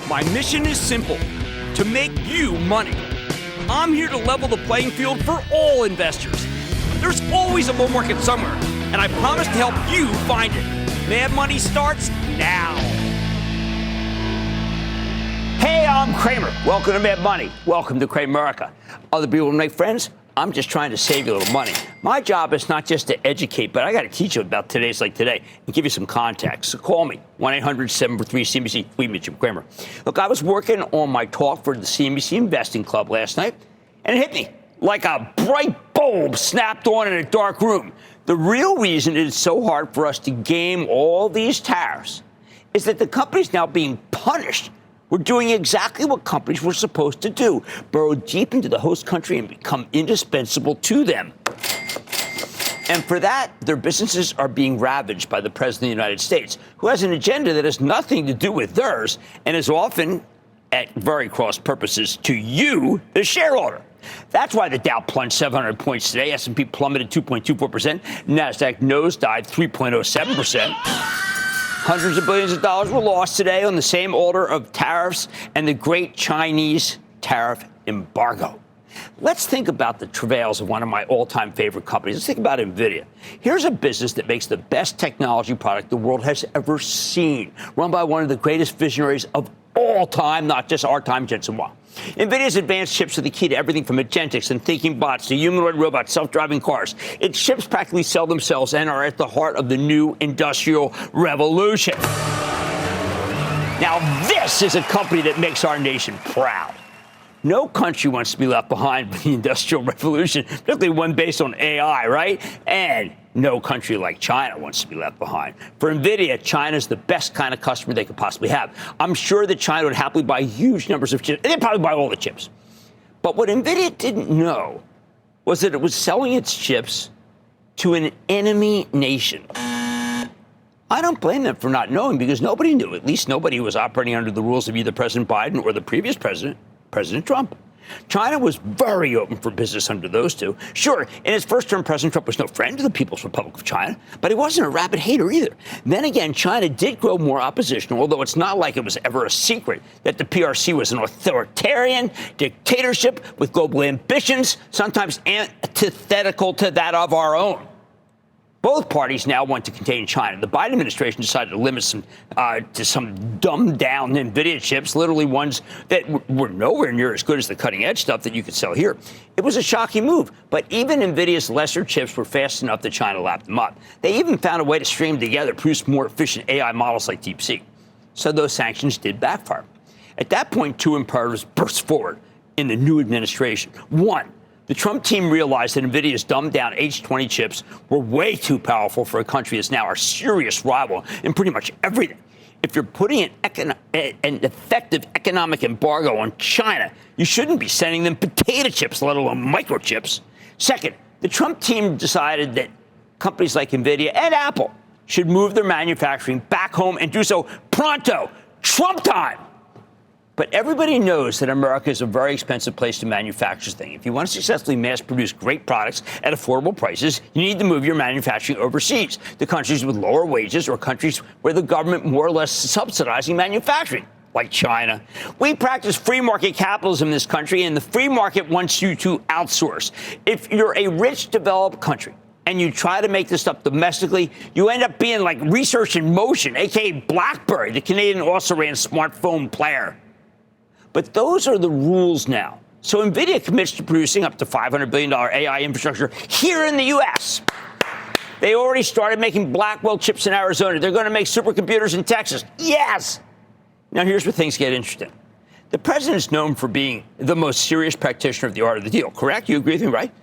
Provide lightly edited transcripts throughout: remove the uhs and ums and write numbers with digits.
My mission is simple: to make you money. I'm here to level the playing field for all investors. There's always a bull market somewhere, and I promise to help you find it. Mad Money starts now. Hey, I'm Cramer. Welcome to Mad Money. Welcome to Cramerica. Other people make friends? I'm just trying to save you a little money. My job is not just to educate, but I got to teach you about today's like today and give you some context. So call me, 1-800-743-CNBC. Leave me, Jim Cramer. Look, I was working on my talk for the CNBC Investing Club last night, and it hit me like a bright bulb snapped on in a dark room. The real reason it is so hard for us to game all these tariffs is that the companies now being punished were doing exactly what companies were supposed to do: burrow deep into the host country and become indispensable to them. And for that, their businesses are being ravaged by the President of the United States, who has an agenda that has nothing to do with theirs and is often at very cross purposes to you, the shareholder. That's why the Dow plunged 700 points today. S&P plummeted 2.24%. NASDAQ nosedived 3.07%. Hundreds of billions of dollars were lost today on the same order of tariffs and the great Chinese tariff embargo. Let's think about the travails of one of my all-time favorite companies. Let's think about NVIDIA. Here's a business that makes the best technology product the world has ever seen, run by one of the greatest visionaries of all time, not just our time, Jensen Huang. NVIDIA's advanced chips are the key to everything from agentics and thinking bots to humanoid robots, self-driving cars. Its chips practically sell themselves and are at the heart of the new industrial revolution. Now, this is a company that makes our nation proud. No country wants to be left behind by the Industrial Revolution, particularly one based on AI, right? And no country like China wants to be left behind. For NVIDIA, China's the best kind of customer they could possibly have. I'm sure that China would happily buy huge numbers of chips, and they'd probably buy all the chips. But what NVIDIA didn't know was that it was selling its chips to an enemy nation. I don't blame them for not knowing, because nobody knew. At least nobody was operating under the rules of either President Biden or the previous president, President Trump. China was very open for business under those two. Sure, in his first term, President Trump was no friend to the People's Republic of China, but he wasn't a rabid hater either. Then again, China did grow more oppositional, although it's not like it was ever a secret that the PRC was an authoritarian dictatorship with global ambitions, sometimes antithetical to that of our own. Both parties now want to contain China. The Biden administration decided to limit some dumbed-down NVIDIA chips, literally ones that were nowhere near as good as the cutting-edge stuff that you could sell here. It was a shocking move, but even NVIDIA's lesser chips were fast enough that China lapped them up. They even found a way to string them together, produce more efficient AI models like DeepSeek. So those sanctions did backfire. At that point, two imperatives burst forward in the new administration. One, the Trump team realized that NVIDIA's dumbed-down H20 chips were way too powerful for a country that's now our serious rival in pretty much everything. If you're putting an effective economic embargo on China, you shouldn't be sending them potato chips, let alone microchips. Second, the Trump team decided that companies like NVIDIA and Apple should move their manufacturing back home and do so pronto, Trump time. But everybody knows that America is a very expensive place to manufacture things. If you want to successfully mass-produce great products at affordable prices, you need to move your manufacturing overseas, to countries with lower wages or countries where the government more or less is subsidizing manufacturing, like China. We practice free market capitalism in this country, and the free market wants you to outsource. If you're a rich, developed country and you try to make this stuff domestically, you end up being like Research in Motion, a.k.a. BlackBerry, the Canadian also-ran smartphone player. But those are the rules now. So NVIDIA commits to producing up to $500 billion AI infrastructure here in the U.S. They already started making Blackwell chips in Arizona. They're going to make supercomputers in Texas. Yes! Now, here's where things get interesting. The president is known for being the most serious practitioner of the art of the deal, correct? You agree with me, right?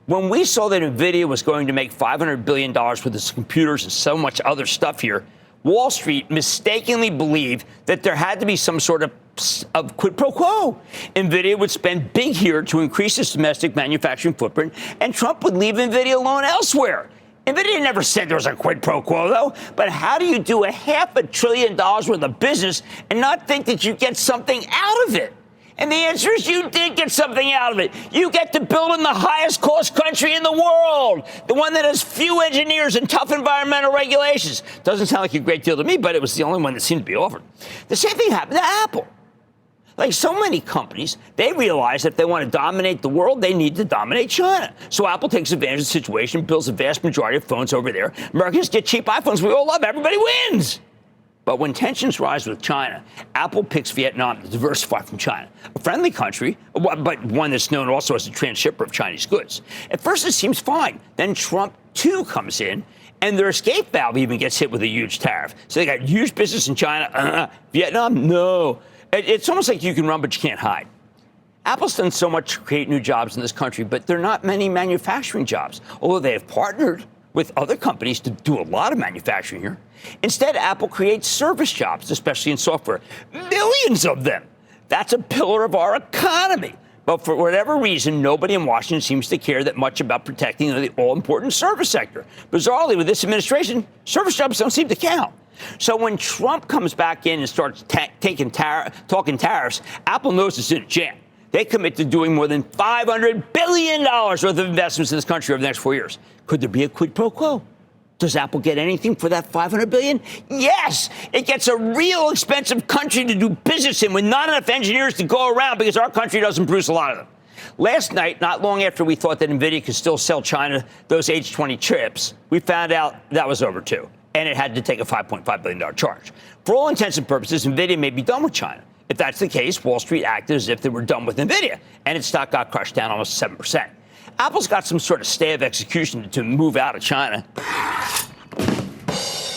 When we saw that NVIDIA was going to make $500 billion with its computers and so much other stuff here, Wall Street mistakenly believed that there had to be some sort of quid pro quo. NVIDIA would spend big here to increase its domestic manufacturing footprint, and Trump would leave NVIDIA alone elsewhere. NVIDIA never said there was a quid pro quo, though. But how do you do $500 billion worth of business and not think that you get something out of it? And the answer is you did get something out of it. You get to build in the highest cost country in the world, the one that has few engineers and tough environmental regulations. Doesn't sound like a great deal to me, but it was the only one that seemed to be offered. The same thing happened to Apple. Like so many companies, they realize that if they want to dominate the world, they need to dominate China. So Apple takes advantage of the situation, builds the vast majority of phones over there. Americans get cheap iPhones we all love. Everybody wins. But when tensions rise with China, Apple picks Vietnam to diversify from China, a friendly country, but one that's known also as a transshipper of Chinese goods. At first, it seems fine. Then Trump, too, comes in, and their escape valve even gets hit with a huge tariff. So they got huge business in China. Vietnam, no. It's almost like you can run, but you can't hide. Apple's done so much to create new jobs in this country, but there are not many manufacturing jobs, although they have partnered with other companies to do a lot of manufacturing here. Instead, Apple creates service jobs, especially in software. Millions of them. That's a pillar of our economy. But for whatever reason, nobody in Washington seems to care that much about protecting the all-important service sector. Bizarrely, with this administration, service jobs don't seem to count. So when Trump comes back in and starts talking tariffs, Apple knows it's in a jam. They commit to doing more than $500 billion worth of investments in this country over the next 4 years. Could there be a quid pro quo? Does Apple get anything for that $500 billion? Yes, it gets a real expensive country to do business in with not enough engineers to go around because our country doesn't produce a lot of them. Last night, not long after we thought that NVIDIA could still sell China those H20 chips, we found out that was over too, and it had to take a $5.5 billion charge. For all intents and purposes, NVIDIA may be done with China. If that's the case, Wall Street acted as if they were done with NVIDIA, and its stock got crushed down almost 7%. Apple's got some sort of stay of execution to move out of China.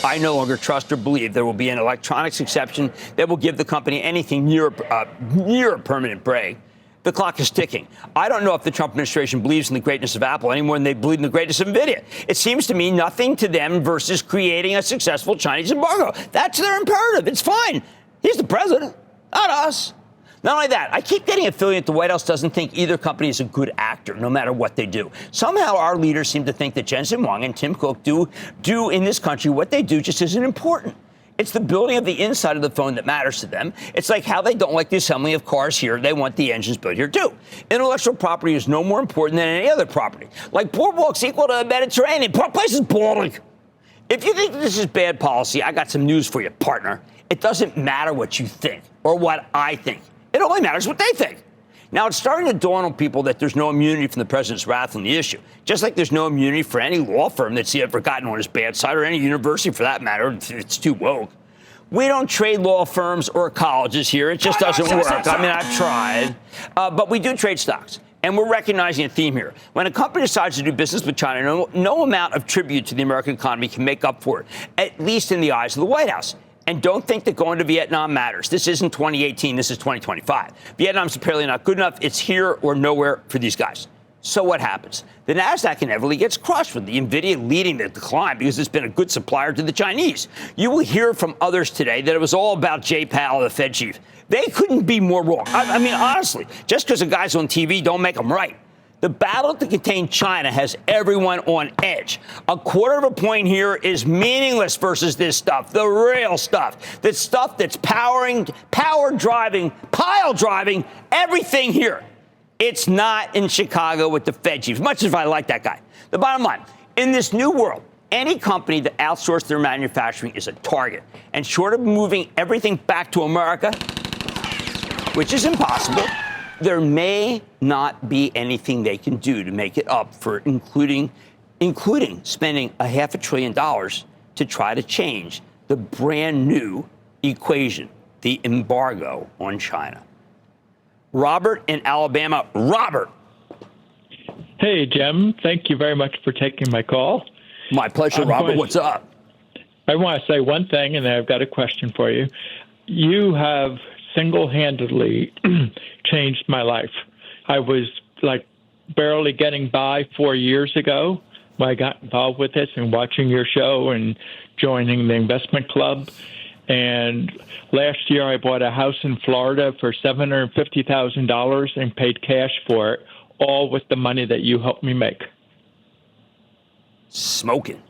I no longer trust or believe there will be an electronics exception that will give the company anything near a permanent break. The clock is ticking. I don't know if the Trump administration believes in the greatness of Apple any more than they believe in the greatness of NVIDIA. It seems to me nothing to them versus creating a successful Chinese embargo. That's their imperative. It's fine. He's the president, not us. Not only that, I keep getting a feeling that the White House doesn't think either company is a good actor, no matter what they do. Somehow our leaders seem to think that Jensen Huang and Tim Cook do in this country what they do just isn't important. It's the building of the inside of the phone that matters to them. It's like how they don't like the assembly of cars here. They want the engines built here, too. Intellectual property is no more important than any other property. Like boardwalks equal to the Mediterranean. Poor place is boring. If you think this is bad policy, I got some news for you, partner. It doesn't matter what you think or what I think. It only matters what they think. Now, it's starting to dawn on people that there's no immunity from the president's wrath on the issue, just like there's no immunity for any law firm that's ever gotten on his bad side, or any university for that matter, if it's too woke. We don't trade law firms or colleges here. It just doesn't work. I mean, I've tried. But we do trade stocks. And we're recognizing a theme here. When a company decides to do business with China, no amount of tribute to the American economy can make up for it, at least in the eyes of the White House. And don't think that going to Vietnam matters. This isn't 2018. This is 2025. Vietnam's apparently not good enough. It's here or nowhere for these guys. So what happens? The Nasdaq inevitably gets crushed, with the NVIDIA leading the decline because it's been a good supplier to the Chinese. You will hear from others today that it was all about Jay Powell, the Fed chief. They couldn't be more wrong. I mean, honestly, just because the guys on TV don't make them right. The battle to contain China has everyone on edge. A quarter of a point here is meaningless versus this stuff, the real stuff, the stuff that's pile driving everything here. It's not in Chicago with the Fed chief, much as I like that guy. The bottom line, in this new world, any company that outsources their manufacturing is a target. And short of moving everything back to America, which is impossible, there may not be anything they can do to make it up for, including spending $500 billion to try to change the brand new equation, the embargo on China. Robert in Alabama. Robert. Hey, Jim. Thank you very much for taking my call. My pleasure, Robert. What's up? I want to say one thing, and then I've got a question for you. You have single-handedly changed my life. I was like barely getting by 4 years ago when I got involved with this and watching your show and joining the investment club. And last year I bought a house in Florida for $750,000 and paid cash for it, all with the money that you helped me make. Smoking.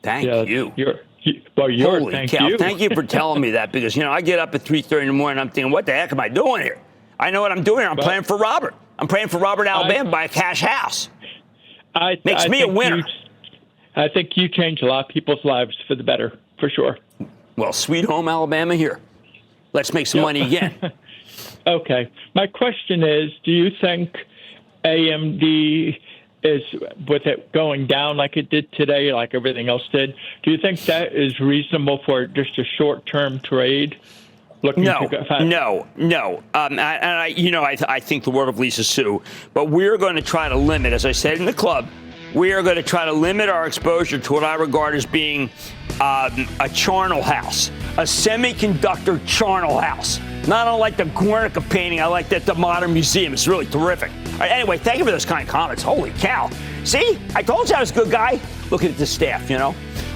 Thank you. Holy thank cow. Thank you for telling me that, because, I get up at 3:30 in the morning and I'm thinking, what the heck am I doing here? I know what I'm doing here. I'm praying for Robert. I'm praying for Robert in Alabama to buy a cash house. Makes me a winner. I think you changed a lot of people's lives for the better, for sure. Well, sweet home Alabama here. Let's make some money again. Okay. My question is, do you think AMD is, with it going down like it did today, like everything else did, do you think that is reasonable for just a short-term trade? No. I think the word of Lisa Sue, but we're going to try to limit, as I said in the club, we are going to try to limit our exposure to what I regard as being a charnel house, a semiconductor charnel house. Not unlike the Guernica painting, I like that the Modern Museum. It's really terrific. All right, anyway, thank you for those kind comments. Holy cow. See, I told you I was a good guy. Look at the staff,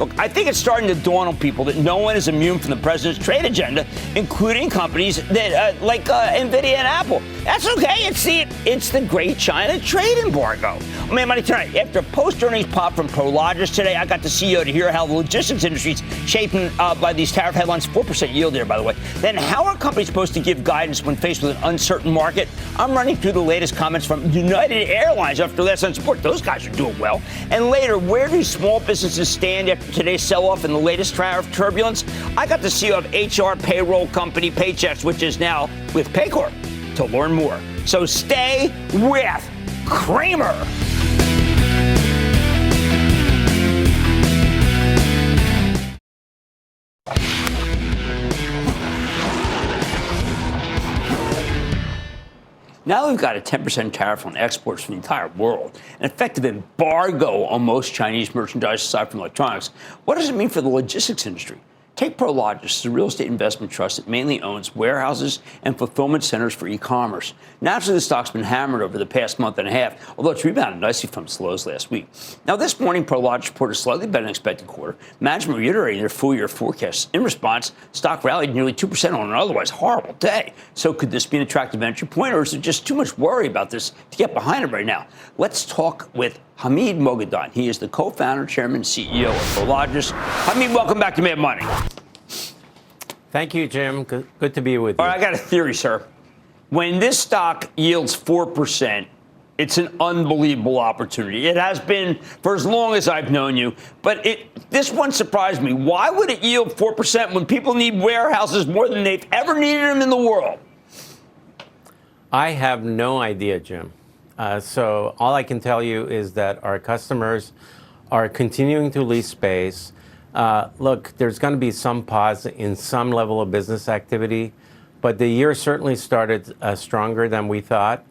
Look, I think it's starting to dawn on people that no one is immune from the president's trade agenda, including companies that like NVIDIA and Apple. That's okay. It's the great China trade embargo. I mean, money tonight. After post-earnings pop from Prologis today, I got the CEO to hear how the logistics industry is shaping by these tariff headlines. 4% yield here, by the way. Then how are companies supposed to give guidance when faced with an uncertain market? I'm running through the latest comments from United Airlines after last night's report. Those guys are doing well. And later, where do small businesses stand after today's sell-off and the latest tariff turbulence? I got the CEO of HR payroll company Paychex, which is now with Paycor, to learn more. So stay with Cramer. Now we've got a 10% tariff on exports from the entire world, an effective embargo on most Chinese merchandise aside from electronics. What does it mean for the logistics industry? Take Prologis, the real estate investment trust that mainly owns warehouses and fulfillment centers for e-commerce. Naturally, the stock's been hammered over the past month and a half, although it's rebounded nicely from its lows last week. Now, this morning, Prologis reported a slightly better than expected quarter. Management reiterating their full-year forecasts. In response, stock rallied nearly 2% on an otherwise horrible day. So could this be an attractive entry point, or is there just too much worry about this to get behind it right now? Let's talk with Hamid Moghadam. He is the co-founder, chairman, and CEO of Prologis. Hamid, welcome back to Mad Money. Thank you, Jim. Good to be with you. All right, I got a theory, sir. When this stock yields 4%, it's an unbelievable opportunity. It has been for as long as I've known you, but this one surprised me. Why would it yield 4% when people need warehouses more than they've ever needed them in the world? I have no idea, Jim. So all I can tell you is that our customers are continuing to lease space. Look, there's going to be some pause in some level of business activity, but the year certainly started stronger than we thought.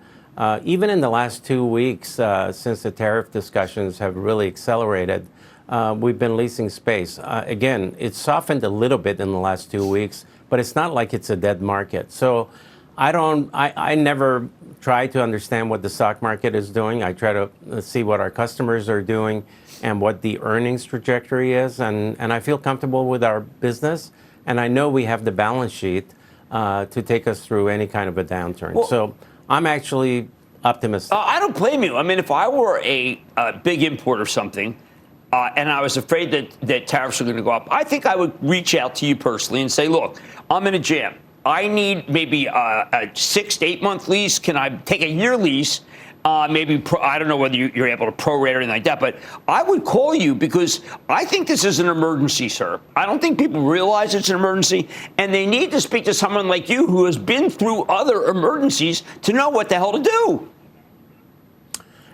Even in the last 2 weeks, since the tariff discussions have really accelerated, we've been leasing space. Again, it's softened a little bit in the last 2 weeks, but it's not like it's a dead market. So I never try to understand what the stock market is doing. I try to see what our customers are doing and what the earnings trajectory is. And I feel comfortable with our business. And I know we have the balance sheet to take us through any kind of a downturn. Well, so I'm actually optimistic. I don't blame you. I mean, if I were a big importer of something, and I was afraid that tariffs are going to go up, I think I would reach out to you personally and say, look, I'm in a jam. I need maybe a 6 to 8 month lease. Can I take a year lease? I don't know whether you're able to prorate or anything like that, but I would call you because I think this is an emergency, sir. I don't think people realize it's an emergency, and they need to speak to someone like you who has been through other emergencies to know what the hell to do.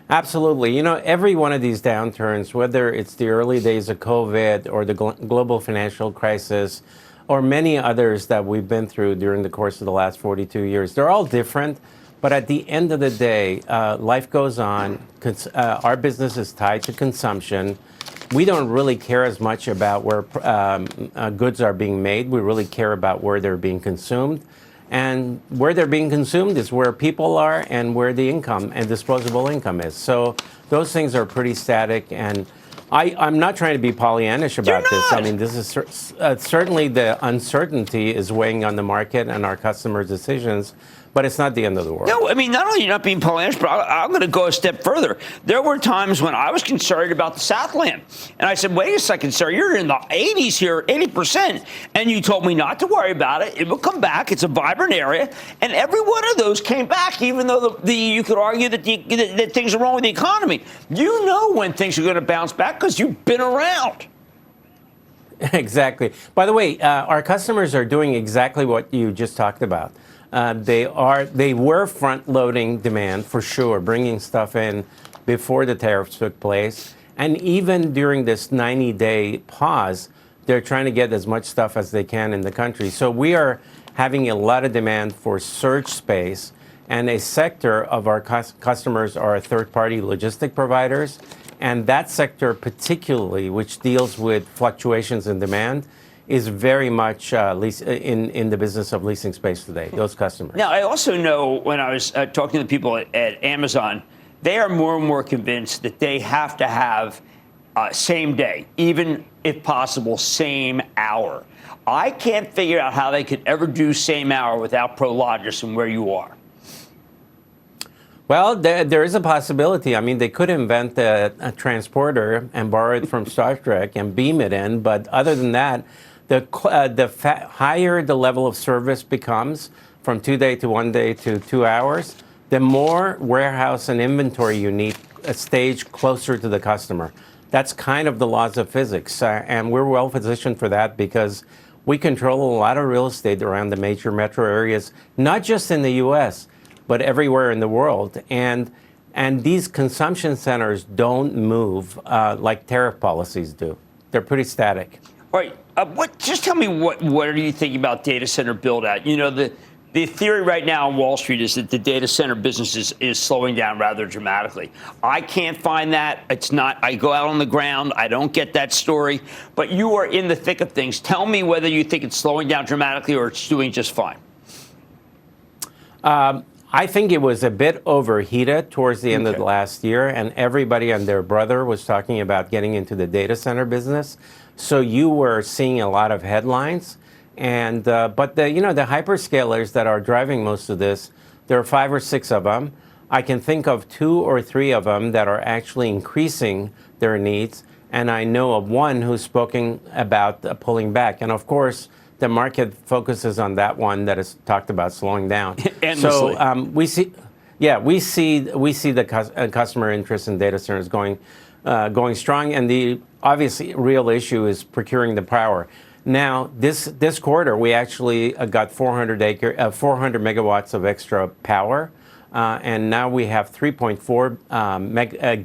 Absolutely. You know, every one of these downturns, whether it's the early days of COVID or the global financial crisis, or many others that we've been through during the course of the last 42 years. They're all different, but at the end of the day, life goes on. Our business is tied to consumption. We don't really care as much about where goods are being made. We really care about where they're being consumed. And where they're being consumed is where people are and where the income and disposable income is. So those things are pretty static, and I'm not trying to be Pollyannish about this. I mean, this is certainly the uncertainty is weighing on the market and our customers' decisions, but it's not the end of the world. No, I mean, not only are you not being Pollyannish, but I'm going to go a step further. There were times when I was concerned about the Southland. And I said, wait a second, sir, you're in the 80s here, 80%. And you told me not to worry about it. It will come back. It's a vibrant area. And every one of those came back, even though you could argue that things are wrong with the economy. You know when things are going to bounce back because you've been around. Exactly. By the way, our customers are doing exactly what you just talked about. They were front-loading demand for sure, bringing stuff in before the tariffs took place. And even during this 90-day pause, they're trying to get as much stuff as they can in the country. So we are having a lot of demand for surge space, and a sector of our customers are third-party logistic providers. And that sector particularly, which deals with fluctuations in demand, is very much in the business of leasing space today, those customers. Now, I also know when I was talking to people at Amazon, they are more and more convinced that they have to have same day, even if possible, same hour. I can't figure out how they could ever do same hour without Prologis and where you are. Well, there is a possibility. I mean, they could invent a transporter and borrow it from Star Trek and beam it in. But other than that, higher the level of service becomes from 2 day to 1 day to 2 hours, the more warehouse and inventory you need a stage closer to the customer. That's kind of the laws of physics. And we're well positioned for that because we control a lot of real estate around the major metro areas, not just in the U.S., but everywhere in the world. And these consumption centers don't move like tariff policies do. They're pretty static. All right. Just tell me what are you thinking about data center build out? You know, the theory right now on Wall Street is that the data center business is slowing down rather dramatically. I can't find that. It's not. I go out on the ground. I don't get that story. But you are in the thick of things. Tell me whether you think it's slowing down dramatically or it's doing just fine. I think it was a bit overheated towards the end of the last year, and everybody and their brother was talking about getting into the data center business. So you were seeing a lot of headlines, and but the hyperscalers that are driving most of this, there are 5 or 6 of them. I can think of 2 or 3 of them that are actually increasing their needs, and I know of one who's spoken about pulling back. And of course, the market focuses on that one that is talked about slowing down. So we see the customer interest in data centers going strong, and the obviously real issue is procuring the power. Now, this quarter, we actually got 400 megawatts of extra power, and now we have 3.4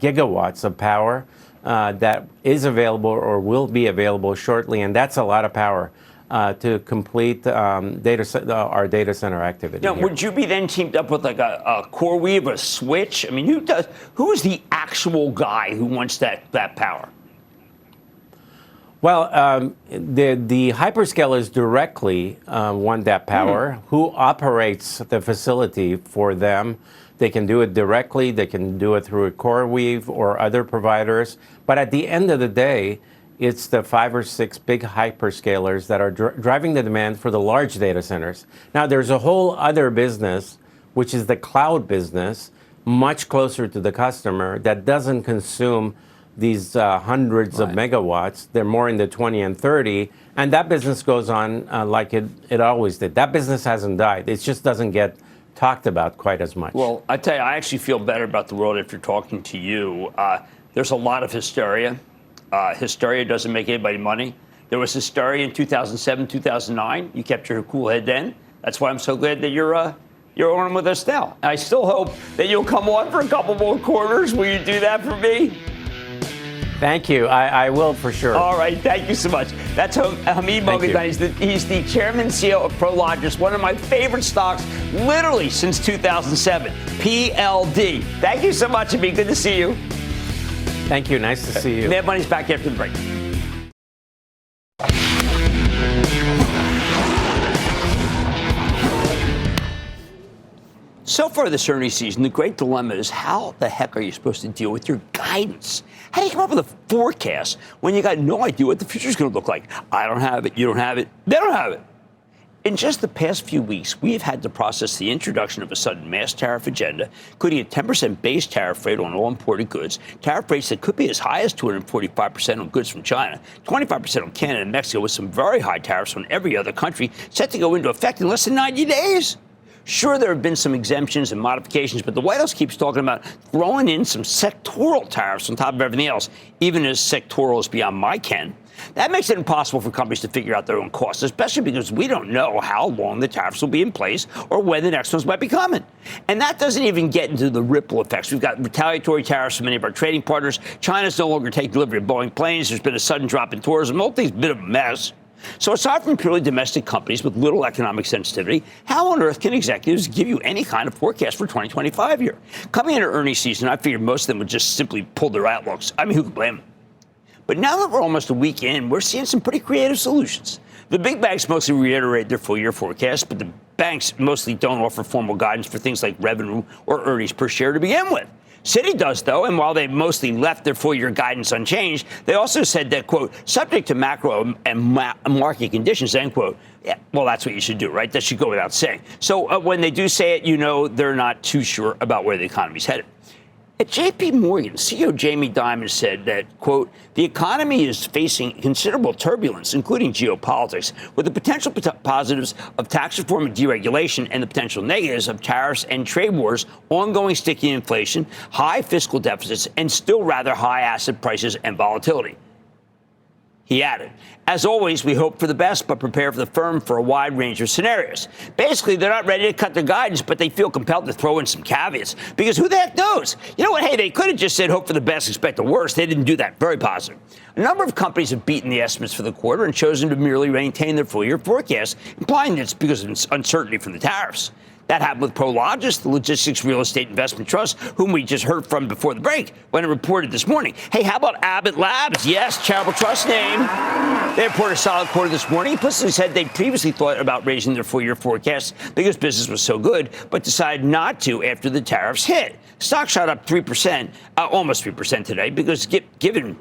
gigawatts of power that is available or will be available shortly, and that's a lot of power to complete our data center activity. Now, would you be then teamed up with like a CoreWeave, a Switch? I mean, who is the actual guy who wants that power? Well, the hyperscalers directly want that power. Who operates the facility for them? They can do it directly. They can do it through a CoreWeave or other providers. But at the end of the day, it's the 5 or 6 big hyperscalers that are driving the demand for the large data centers. Now, there's a whole other business, which is the cloud business, much closer to the customer, that doesn't consume these hundreds of megawatts. They're more in the 20 and 30. And that business goes on like it always did. That business hasn't died. It just doesn't get talked about quite as much. Well, I tell you, I actually feel better about the world after talking to you. There's a lot of hysteria. Hysteria doesn't make anybody money. There was hysteria in 2007, 2009. You kept your cool head then. That's why I'm so glad that you're on with us now. I still hope that you'll come on for a couple more quarters. Will you do that for me? Thank you. I will for sure. All right. Thank you so much. That's Hamid Moghadam. He's the chairman and CEO of Prologis, one of my favorite stocks literally since 2007, PLD. Thank you so much, Hamid. Good to see you. Thank you. Nice to see you. Mad Money's back after the break. So far this earnings season, the great dilemma is how the heck are you supposed to deal with your guidance? How do you come up with a forecast when you got no idea what the future is going to look like? I don't have it. You don't have it. They don't have it. In just the past few weeks, we have had to process the introduction of a sudden mass tariff agenda, including a 10% base tariff rate on all imported goods, tariff rates that could be as high as 245% on goods from China, 25% on Canada and Mexico, with some very high tariffs on every other country set to go into effect in less than 90 days. Sure, there have been some exemptions and modifications, but the White House keeps talking about throwing in some sectoral tariffs on top of everything else, even as sectoral is beyond my ken. That makes it impossible for companies to figure out their own costs, especially because we don't know how long the tariffs will be in place or when the next ones might be coming. And that doesn't even get into the ripple effects. We've got retaliatory tariffs from many of our trading partners. China's no longer taking delivery of Boeing planes. There's been a sudden drop in tourism. The whole thing's a bit of a mess. So aside from purely domestic companies with little economic sensitivity, how on earth can executives give you any kind of forecast for 2025 here? Coming into earnings season, I figured most of them would just simply pull their outlooks. I mean, who could blame them? But now that we're almost a week in, we're seeing some pretty creative solutions. The big banks mostly reiterate their full-year forecast, but the banks mostly don't offer formal guidance for things like revenue or earnings per share to begin with. Citi does, though, and while they mostly left their full-year guidance unchanged, they also said that, quote, subject to macro and market conditions, end quote. Yeah, well, that's what you should do, right? That should go without saying. So when they do say it, you know they're not too sure about where the economy's headed. At J.P. Morgan, CEO Jamie Dimon said that, quote, the economy is facing considerable turbulence, including geopolitics, with the potential positives of tax reform and deregulation and the potential negatives of tariffs and trade wars, ongoing sticky inflation, high fiscal deficits, and still rather high asset prices and volatility. He added, as always, we hope for the best, but prepare for the firm for a wide range of scenarios. Basically, they're not ready to cut their guidance, but they feel compelled to throw in some caveats. Because who the heck knows? You know what? Hey, they could have just said hope for the best, expect the worst. They didn't do that. Very positive. A number of companies have beaten the estimates for the quarter and chosen to merely maintain their full-year forecast, implying that it's because of uncertainty from the tariffs. That happened with Prologis, the logistics real estate investment trust, whom we just heard from before the break when it reported this morning. Hey, how about Abbott Labs? Yes, charitable trust name. They reported a solid quarter this morning. Implicitly said they previously thought about raising their full-year forecast because business was so good, but decided not to after the tariffs hit. Stock shot up 3%, almost 3% today, because given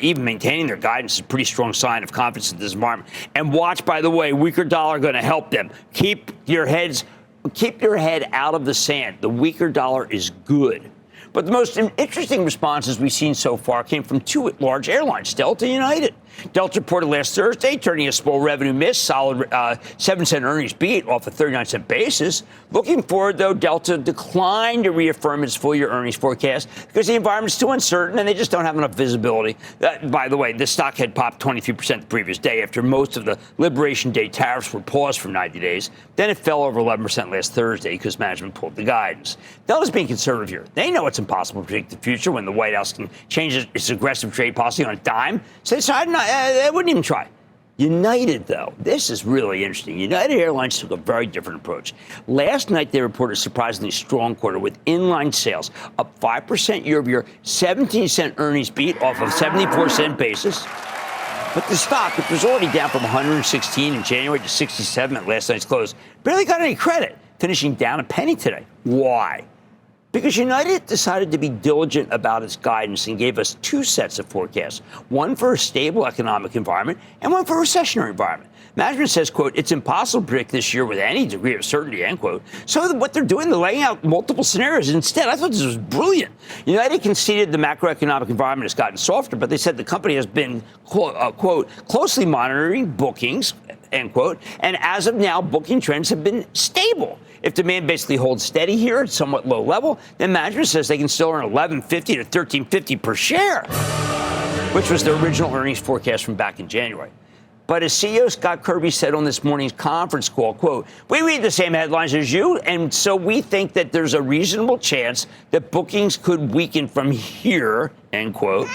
even maintaining their guidance is a pretty strong sign of confidence in this environment. And watch, by the way, weaker dollar going to help them. Keep your head out of the sand. The weaker dollar is good. But the most interesting responses we've seen so far came from two large airlines, Delta and United. Delta reported last Thursday, turning a small revenue miss, solid 7-cent earnings beat off a 39-cent basis. Looking forward, though, Delta declined to reaffirm its full-year earnings forecast because the environment's too uncertain and they just don't have enough visibility. By the way, the stock had popped 23% the previous day after most of the Liberation Day tariffs were paused for 90 days. Then it fell over 11% last Thursday because management pulled the guidance. Delta's being conservative here. They know it's impossible to predict the future when the White House can change its aggressive trade policy on a dime. So they decided they wouldn't even try. United, though, this is really interesting. United Airlines took a very different approach. Last night, they reported a surprisingly strong quarter with inline sales up 5% year over year, 17-cent earnings beat off of 74-cent basis. But the stock, which was already down from 116 in January to 67 at last night's close, barely got any credit, finishing down a penny today. Why? Because United decided to be diligent about its guidance and gave us two sets of forecasts, one for a stable economic environment and one for a recessionary environment. Management says, quote, it's impossible to predict this year with any degree of certainty, end quote. So what they're doing, they're laying out multiple scenarios. Instead, I thought this was brilliant. United conceded the macroeconomic environment has gotten softer, but they said the company has been, quote, closely monitoring bookings, end quote, and as of now, booking trends have been stable. If demand basically holds steady here at somewhat low level, then management says they can still earn $11.50 to $13.50 per share, which was the original earnings forecast from back in January. But as CEO Scott Kirby said on this morning's conference call, quote, we read the same headlines as you, and so we think that there's a reasonable chance that bookings could weaken from here, end quote.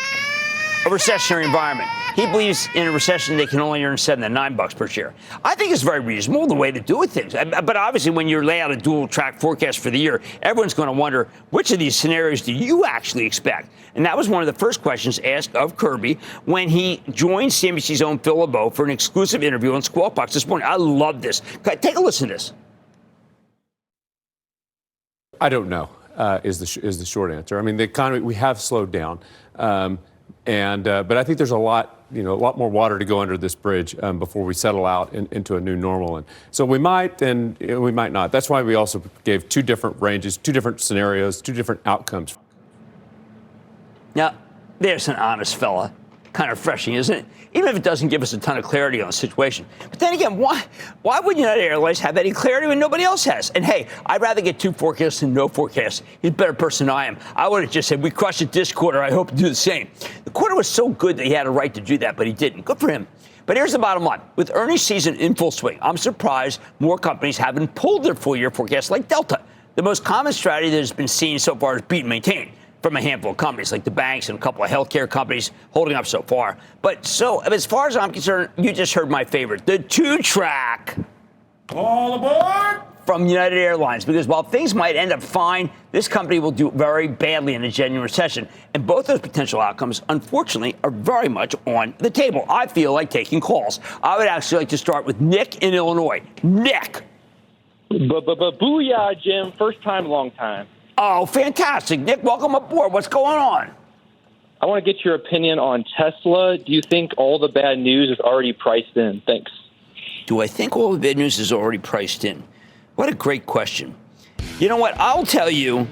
A recessionary environment. He believes in a recession they can only earn $7 to $9 per share. I think it's very reasonable, the way to do things. But obviously, when you lay out a dual-track forecast for the year, everyone's going to wonder, which of these scenarios do you actually expect? And that was one of the first questions asked of Kirby when he joined CNBC's own Phil LeBeau for an exclusive interview on Squawk Box this morning. I love this. Take a listen to this. I don't know, is the short answer. I mean, the economy, we have slowed down. But I think there's a lot more water to go under this bridge before we settle out into a new normal. And so we might, and we might not. That's why we also gave two different ranges, two different scenarios, two different outcomes. Now, there's an honest fella. kind of refreshing, isn't it? Even if it doesn't give us a ton of clarity on the situation. But then again, why would United Airlines have any clarity when nobody else has? And hey, I'd rather get 2 forecasts than no forecasts. He's a better person than I am. I would have just said, we crushed it this quarter. I hope to do the same. The quarter was so good that he had a right to do that, but he didn't. Good for him. But here's the bottom line. With earnings season in full swing, I'm surprised more companies haven't pulled their full-year forecasts like Delta. The most common strategy that has been seen so far is beat and maintain from a handful of companies like the banks and a couple of healthcare companies holding up so far. But so as far as I'm concerned, you just heard my favorite, the 2-track. All aboard! From United Airlines, because while things might end up fine, this company will do very badly in a genuine recession. And both those potential outcomes, unfortunately, are very much on the table. I feel like taking calls. I would actually like to start with Nick in Illinois. Nick. Booyah, Jim. First time, long time. Oh, fantastic. Nick, welcome aboard. What's going on? I want to get your opinion on Tesla. Do you think all the bad news is already priced in? Thanks. Do I think all the bad news is already priced in? What a great question. You know what? I'll tell you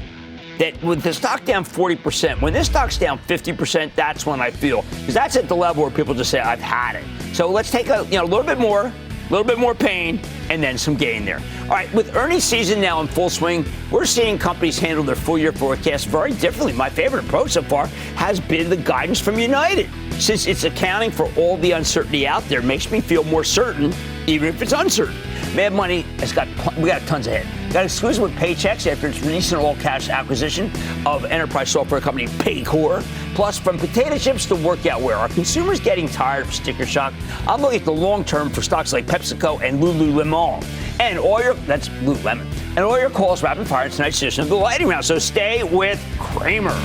that with the stock down 40%, when this stock's down 50%, that's when I feel, because that's at the level where people just say, I've had it. So let's take a little bit more pain, and then some gain there. All right, with earnings season now in full swing, we're seeing companies handle their full-year forecast very differently. My favorite approach so far has been the guidance from United. Since it's accounting for all the uncertainty out there, makes me feel more certain, even if it's uncertain. Mad Money we got tons ahead. Got exclusive with Paychex after its recent all-cash acquisition of enterprise software company Paycor. Plus, from potato chips to workout wear, are consumers getting tired of sticker shock? I'm looking at the long term for stocks like PepsiCo and Lululemon. And that's Lululemon. And all your calls rapid fire in tonight's edition of the Lightning Round. So stay with Cramer.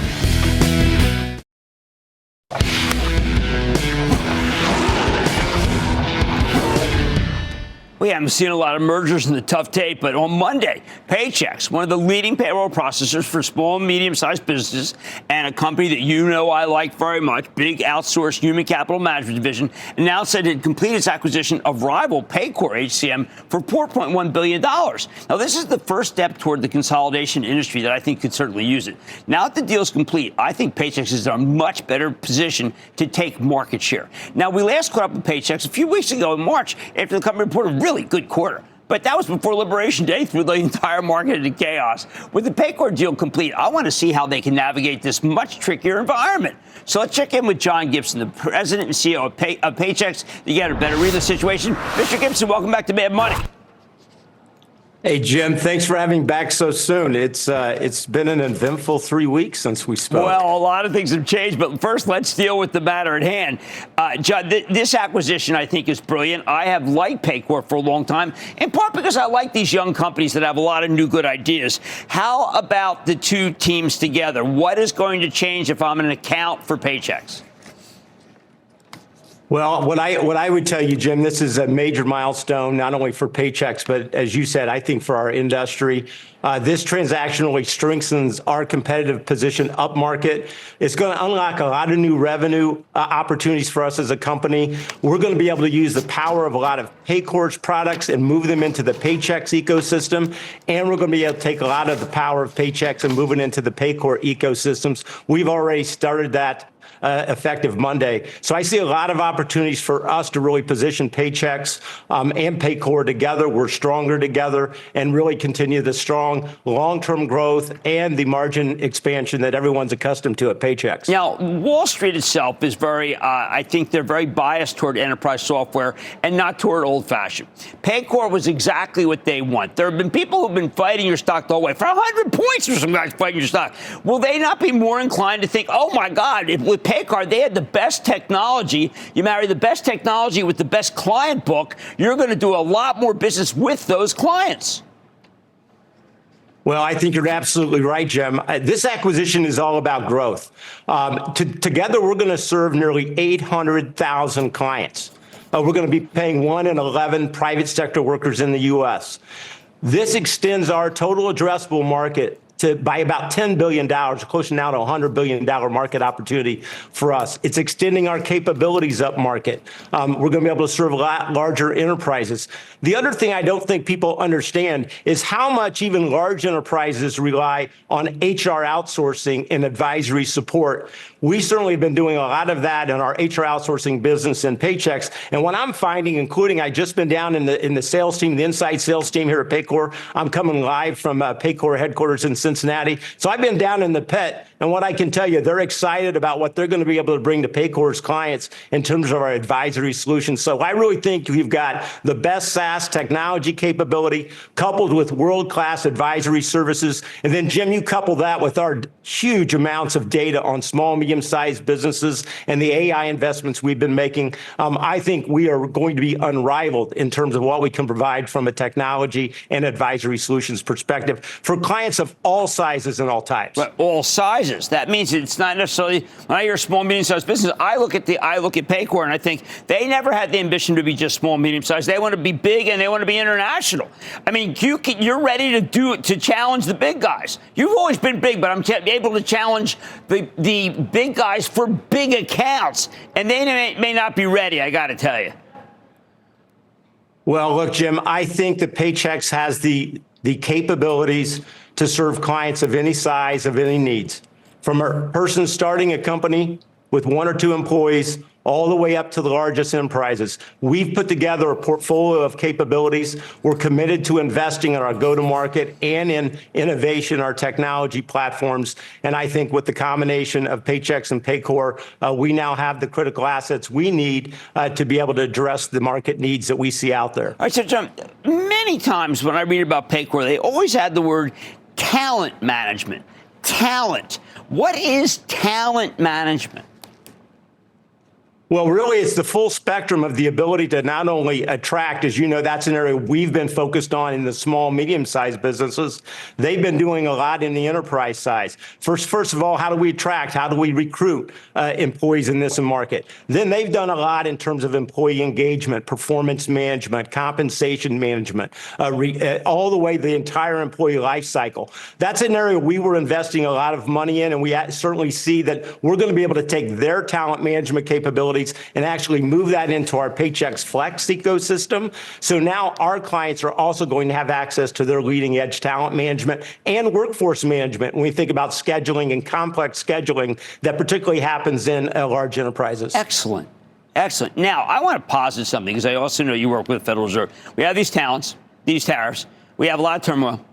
We haven't seen a lot of mergers in the tough tape, but on Monday, Paychex, one of the leading payroll processors for small and medium-sized businesses, and a company that you know I like very much, big outsourced human capital management division, announced that it had completed its acquisition of rival Paycor HCM for $4.1 billion. Now, this is the first step toward the consolidation industry that I think could certainly use it. Now that the deal is complete, I think Paychex is in a much better position to take market share. Now, we last caught up with Paychex a few weeks ago in March after the company reported really good quarter. But that was before Liberation Day, threw the entire market into chaos. With the Paycor deal complete, I want to see how they can navigate this much trickier environment. So let's check in with John Gibson, the president and CEO of Paychex, to get a better read of the situation. Mr. Gibson, welcome back to Mad Money. Hey, Jim, thanks for having me back so soon. It's been an eventful 3 weeks since we spoke. Well, a lot of things have changed, but first, let's deal with the matter at hand. John, this acquisition, I think, is brilliant. I have liked Paycor for a long time, in part because I like these young companies that have a lot of new good ideas. How about the two teams together? What is going to change if I'm an account for Paychex? Well, what I would tell you, Jim, this is a major milestone, not only for Paychex, but as you said, I think for our industry. This transaction really strengthens our competitive position upmarket. It's going to unlock a lot of new revenue opportunities for us as a company. We're going to be able to use the power of a lot of Paycor's products and move them into the Paychex ecosystem. And we're going to be able to take a lot of the power of Paychex and move it into the Paycor ecosystems. We've already started that effective Monday. So I see a lot of opportunities for us to really position Paychex and Paycor together. We're stronger together and really continue the strong long-term growth and the margin expansion that everyone's accustomed to at Paychex. Now, Wall Street itself is I think they're very biased toward enterprise software and not toward old-fashioned. Paycor was exactly what they want. There have been people who've been fighting your stock the whole way. For 100 points, there's some guys fighting your stock. Will they not be more inclined to think, oh, my God, with Paycor, they had the best technology. You marry the best technology with the best client book, you're going to do a lot more business with those clients. Well, I think you're absolutely right, Jim. This acquisition is all about growth. Together, we're going to serve nearly 800,000 clients. We're going to be paying 1 in 11 private sector workers in the U.S. This extends our total addressable market by about $10 billion, close now to $100 billion market opportunity for us. It's extending our capabilities up market. We're going to be able to serve a lot larger enterprises. The other thing I don't think people understand is how much even large enterprises rely on HR outsourcing and advisory support. We certainly have been doing a lot of that in our HR outsourcing business in Paychex. And what I'm finding, including I just been down in the sales team, the inside sales team here at Paycor. I'm coming live from Paycor headquarters in Cincinnati. So I've been down in the pit, and what I can tell you, they're excited about what they're going to be able to bring to Paycor's clients in terms of our advisory solutions. So I really think we've got the best SaaS technology capability coupled with world-class advisory services. And then, Jim, you couple that with our huge amounts of data on small, medium-sized businesses and the AI investments we've been making. I think we are going to be unrivaled in terms of what we can provide from a technology and advisory solutions perspective for clients of all sizes and all types. But all sizes. That means it's not necessarily, when I hear small, medium-sized business, I look at Paycor and I think they never had the ambition to be just small, medium-sized. They want to be big and they want to be international. I mean, you're ready to challenge the big guys. You've always been big, but I'm able to challenge the big guys for big accounts, and they may not be ready, I got to tell you. Well, look, Jim, I think that Paychex has the capabilities to serve clients of any size, of any needs. From a person starting a company with 1 or 2 employees all the way up to the largest enterprises. We've put together a portfolio of capabilities. We're committed to investing in our go-to-market and in innovation, our technology platforms. And I think with the combination of Paychex and Paycor, we now have the critical assets we need to be able to address the market needs that we see out there. All right, so John, many times when I read about Paycor, they always had the word talent management. Talent. What is talent management? Well, really, it's the full spectrum of the ability to not only attract, as you know, that's an area we've been focused on in the small, medium-sized businesses. They've been doing a lot in the enterprise size. First of all, how do we attract? How do we recruit employees in this market? Then they've done a lot in terms of employee engagement, performance management, compensation management, all the way the entire employee life cycle. That's an area we were investing a lot of money in, and we certainly see that we're going to be able to take their talent management capabilities and actually move that into our Paychex Flex ecosystem. So now our clients are also going to have access to their leading edge talent management and workforce management when we think about scheduling and complex scheduling that particularly happens in large enterprises. Excellent. Excellent. Now, I want to posit something because I also know you work with the Federal Reserve. We have these talents, these tariffs. We have a lot of turmoil.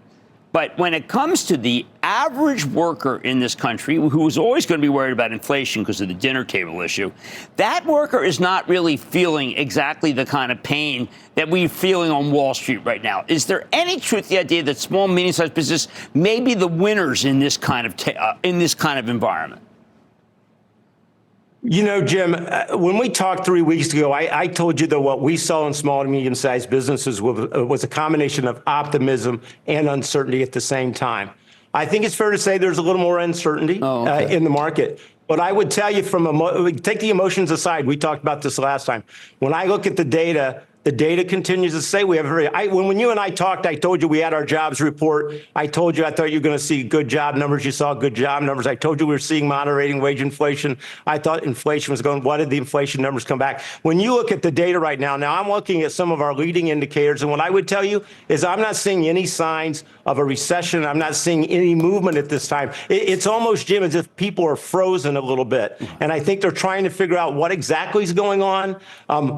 But when it comes to the average worker in this country, who is always going to be worried about inflation because of the dinner table issue, that worker is not really feeling exactly the kind of pain that we're feeling on Wall Street right now. Is there any truth to the idea that small, medium-sized business may be the winners in this kind of environment? You know, Jim, when we talked 3 weeks ago, I told you that what we saw in small and medium-sized businesses was a combination of optimism and uncertainty at the same time. I think it's fair to say there's a little more uncertainty in the market. But I would tell you take the emotions aside. We talked about this last time. When I look at the data continues to say we have when you and I talked, I told you we had our jobs report. I told you I thought you were going to see good job numbers. You saw good job numbers. I told you we were seeing moderating wage inflation. I thought inflation was going, what did the inflation numbers come back? When you look at the data right now I'm looking at some of our leading indicators. And what I would tell you is I'm not seeing any signs of a recession. I'm not seeing any movement at this time. It's almost, Jim, as if people are frozen a little bit. And I think they're trying to figure out what exactly is going on.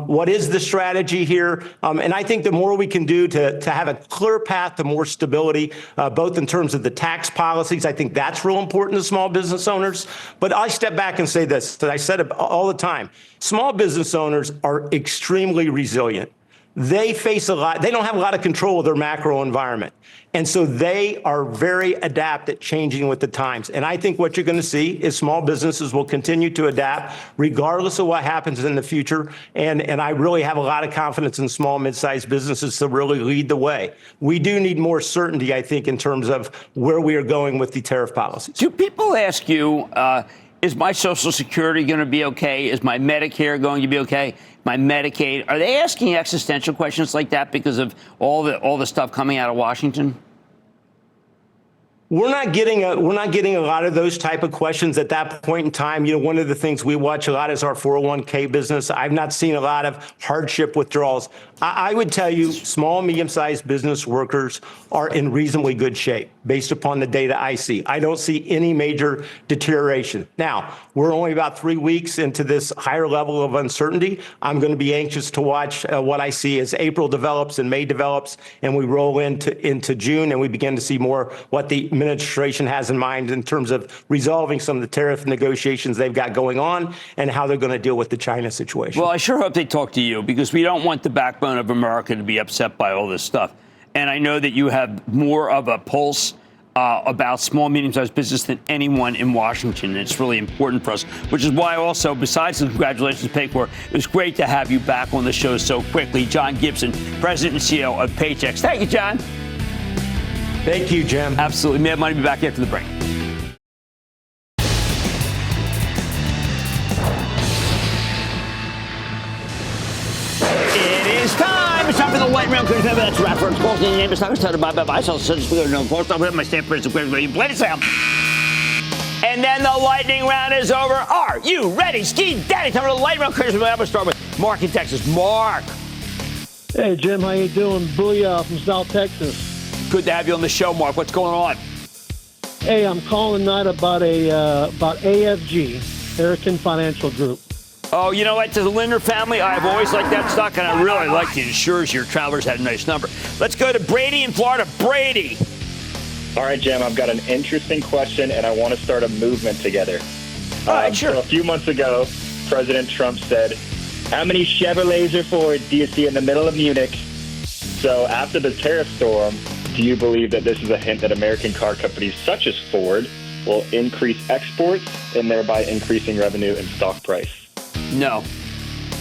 What is the strategy here? And I think the more we can do to have a clear path to more stability, both in terms of the tax policies, I think that's real important to small business owners. But I step back and say this, that I said it all the time. Small business owners are extremely resilient. They face a lot. They don't have a lot of control of their macro environment. And so they are very adept at changing with the times. And I think what you're going to see is small businesses will continue to adapt regardless of what happens in the future. And I really have a lot of confidence in small, mid-sized businesses to really lead the way. We do need more certainty, I think, in terms of where we are going with the tariff policies. Do people ask you, is my Social Security going to be okay? Is my Medicare going to be okay? My Medicaid? Are they asking existential questions like that because of all the stuff coming out of Washington? We're not getting a lot of those type of questions at that point in time. One of the things we watch a lot is our 401k business. I've not seen a lot of hardship withdrawals. I would tell you small, medium-sized business workers are in reasonably good shape based upon the data I see. I don't see any major deterioration. Now, we're only about 3 weeks into this higher level of uncertainty. I'm going to be anxious to watch what I see as April develops and May develops, and we roll into June, and we begin to see more what the administration has in mind in terms of resolving some of the tariff negotiations they've got going on and how they're going to deal with the China situation. Well, I sure hope they talk to you, because we don't want the backbone of America to be upset by all this stuff. And I know that you have more of a pulse about small, medium-sized business than anyone in Washington. And it's really important for us, which is why also, besides the congratulations to Paycor, it was great to have you back on the show so quickly. John Gibson, President and CEO of Paychex. Thank you, John. Thank you, Jim. Absolutely. Mad Money. Be back after the break. It is time. It's time for the lightning round. That's right for calls. The name is not started by I shall send no post. I'm with my stamp for you play the sound. And then the lightning round is over. Are you ready? Ski Daddy. Time for the lightning round. I'm going to start with Mark in Texas. Mark. Hey, Jim. How you doing? Booyah from South Texas. Good to have you on the show, Mark. What's going on? Hey, I'm calling tonight about about AFG, American Financial Group. Oh, you know what? To the Linder family, I've always liked that stock, and I really like the insurers. Your Travelers had a nice number. Let's go to Brady in Florida. Brady. All right, Jim, I've got an interesting question, and I want to start a movement together. All right, sure. So a few months ago, President Trump said, how many Chevrolets or Fords do you see in the middle of Munich? So after the tariff storm, do you believe that this is a hint that American car companies such as Ford will increase exports and thereby increasing revenue and stock price? No,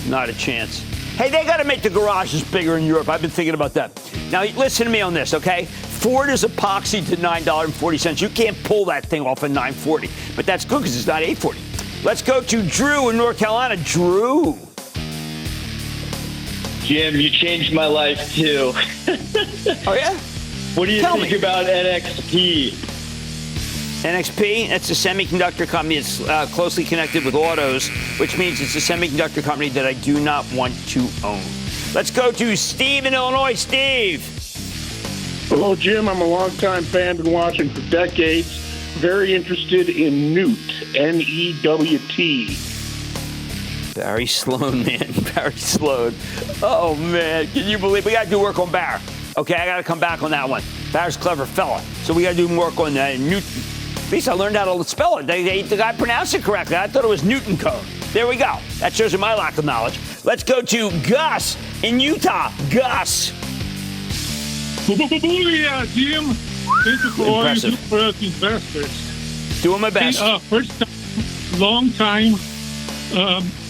not a chance. Hey, they got to make the garages bigger in Europe. I've been thinking about that. Now, listen to me on this, okay? Ford is epoxy to $9.40. You can't pull that thing off at $9.40. But that's good because it's not $8.40. Let's go to Drew in North Carolina. Drew. Jim, you changed my life, too. Oh, yeah? What do you think about NXP? NXP, that's a semiconductor company. It's closely connected with autos, which means it's a semiconductor company that I do not want to own. Let's go to Steve in Illinois. Steve. Hello, Jim. I'm a longtime fan, been watching for decades. Very interested in Newt, N-E-W-T. Barry Sloan, man. Barry Sloan. Oh, man. Can you believe we got to do work on Barry? Okay, I got to come back on that one. Barry's a clever fella. So we got to do work on Newton. At least I learned how to spell it. The guy pronounced it correctly. I thought it was Newton code. There we go. That shows you my lack of knowledge. Let's go to Gus in Utah. Gus. Booyah, Jim. Thank you for all you do for us investors. Doing my best. Hey, first time, long time.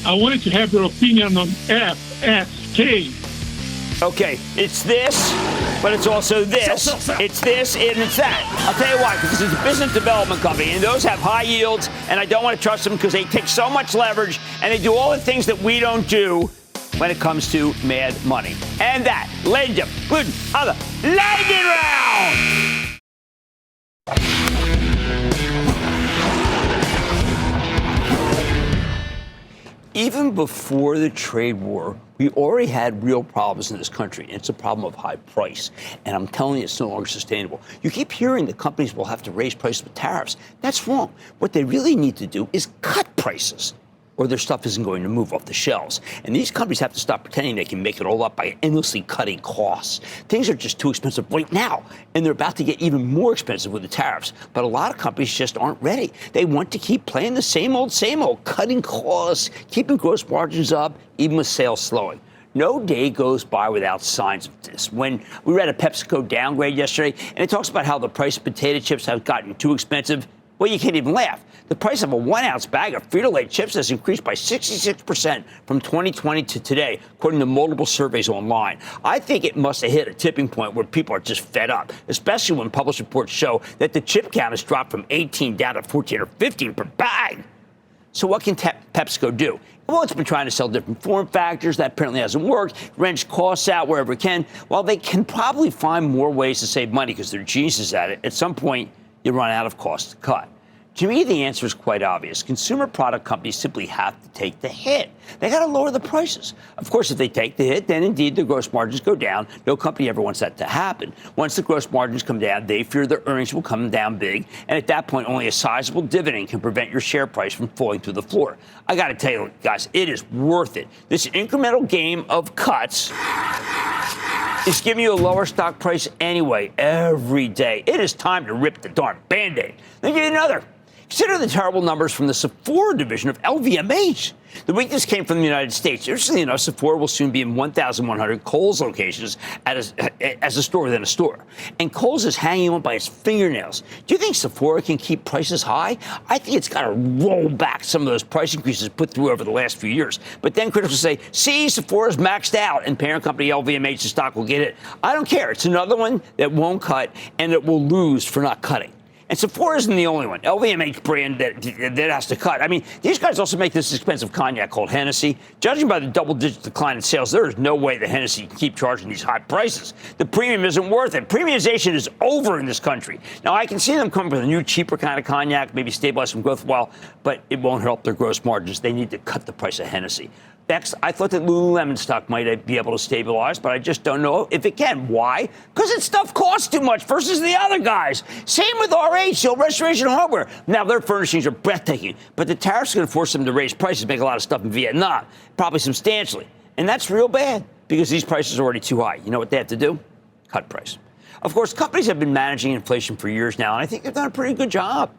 I wanted to have your opinion on FSK. Okay, it's this, but it's also this. It's this and it's that. I'll tell you why, because this is a business development company, and those have high yields, and I don't want to trust them because they take so much leverage, and they do all the things that we don't do when it comes to mad money. And that, ladies and gentlemen, other lightning round! Even before the trade war, we already had real problems in this country. And it's a problem of high price. And I'm telling you, it's no longer sustainable. You keep hearing that companies will have to raise prices with tariffs. That's wrong. What they really need to do is cut prices, or their stuff isn't going to move off the shelves. And these companies have to stop pretending they can make it all up by endlessly cutting costs. Things are just too expensive right now, and they're about to get even more expensive with the tariffs. But a lot of companies just aren't ready. They want to keep playing the same old, cutting costs, keeping gross margins up, even with sales slowing. No day goes by without signs of this. When we read a PepsiCo downgrade yesterday, and it talks about how the price of potato chips have gotten too expensive, well, you can't even laugh. The price of a 1-ounce bag of Frito-Lay chips has increased by 66% from 2020 to today, according to multiple surveys online. I think it must have hit a tipping point where people are just fed up, especially when published reports show that the chip count has dropped from 18 down to 14 or 15 per bag. So what can PepsiCo do? Well, it's been trying to sell different form factors. That apparently hasn't worked. Wrench costs out wherever it can. While they can probably find more ways to save money because they're geniuses at it, at some point, you run out of cost to cut. To me, the answer is quite obvious. Consumer product companies simply have to take the hit. They got to lower the prices. Of course, if they take the hit, then indeed the gross margins go down. No company ever wants that to happen. Once the gross margins come down, they fear their earnings will come down big. And at that point, only a sizable dividend can prevent your share price from falling through the floor. I got to tell you, guys, it is worth it. This incremental game of cuts is giving you a lower stock price anyway every day. It is time to rip the darn Band-Aid. Let me give you another. Consider the terrible numbers from the Sephora division of LVMH. The weakness came from the United States. Interestingly enough, Sephora will soon be in 1,100 Kohl's locations as a store within a store. And Kohl's is hanging on by its fingernails. Do you think Sephora can keep prices high? I think it's got to roll back some of those price increases put through over the last few years. But then critics will say, see, Sephora's maxed out, and parent company LVMH's stock will get it. I don't care. It's another one that won't cut, and it will lose for not cutting. And Sephora isn't the only one. LVMH brand that has to cut. I mean, these guys also make this expensive cognac called Hennessy. Judging by the double-digit decline in sales, there is no way that Hennessy can keep charging these high prices. The premium isn't worth it. Premiumization is over in this country. Now, I can see them coming with a new, cheaper kind of cognac, maybe stabilize some growth for a while, but it won't help their gross margins. They need to cut the price of Hennessy. Next, I thought that Lululemon stock might be able to stabilize, but I just don't know if it can. Why? Because its stuff costs too much versus the other guys. Same with RH, Restoration Hardware. Now, their furnishings are breathtaking, but the tariffs are going to force them to raise prices, make a lot of stuff in Vietnam, probably substantially. And that's real bad because these prices are already too high. You know what they have to do? Cut price. Of course, companies have been managing inflation for years now, and I think they've done a pretty good job.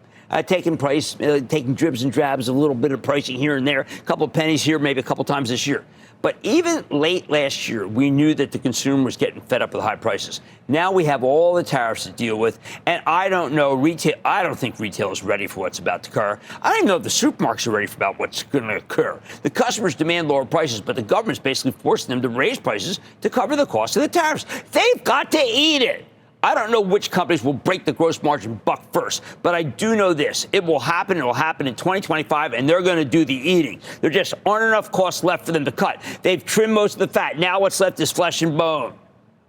Taking dribs and drabs, a little bit of pricing here and there, a couple of pennies here, maybe a couple times this year. But even late last year, we knew that the consumer was getting fed up with high prices. Now we have all the tariffs to deal with, and I don't know retail. I don't think retail is ready for what's about to occur. I don't even know if the supermarkets are ready for about what's going to occur. The customers demand lower prices, but the government's basically forcing them to raise prices to cover the cost of the tariffs. They've got to eat it. I don't know which companies will break the gross margin buck first, but I do know this. It will happen. It will happen in 2025, and they're going to do the eating. There just aren't enough costs left for them to cut. They've trimmed most of the fat. Now what's left is flesh and bone.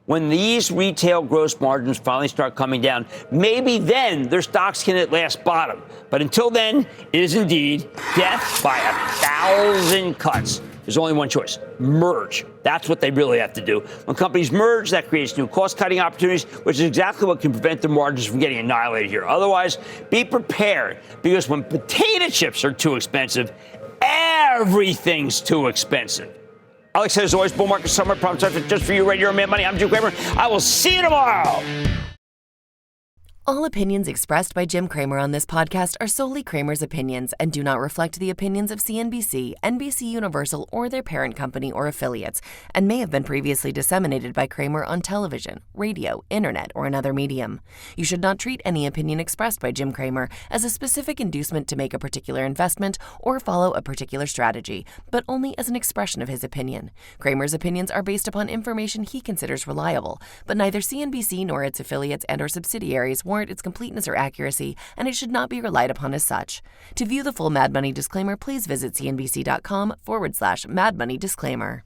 When these retail gross margins finally start coming down, maybe then their stocks can at last bottom. But until then, it is indeed death by 1,000 cuts. There's only one choice: merge. That's what they really have to do. When companies merge, that creates new cost-cutting opportunities, which is exactly what can prevent the margins from getting annihilated here. Otherwise, be prepared, because when potato chips are too expensive, everything's too expensive. Alex says, as always, bull market summer problem just for you right here on Mad Money. I'm Jim Cramer. I will see you tomorrow. All opinions expressed by Jim Cramer on this podcast are solely Cramer's opinions and do not reflect the opinions of CNBC, NBC Universal, or their parent company or affiliates, and may have been previously disseminated by Cramer on television, radio, internet, or another medium. You should not treat any opinion expressed by Jim Cramer as a specific inducement to make a particular investment or follow a particular strategy, but only as an expression of his opinion. Cramer's opinions are based upon information he considers reliable, but neither CNBC nor its affiliates and or subsidiaries warrant its completeness or accuracy, and it should not be relied upon as such. To view the full Mad Money disclaimer, please visit cnbc.com/Mad Money disclaimer.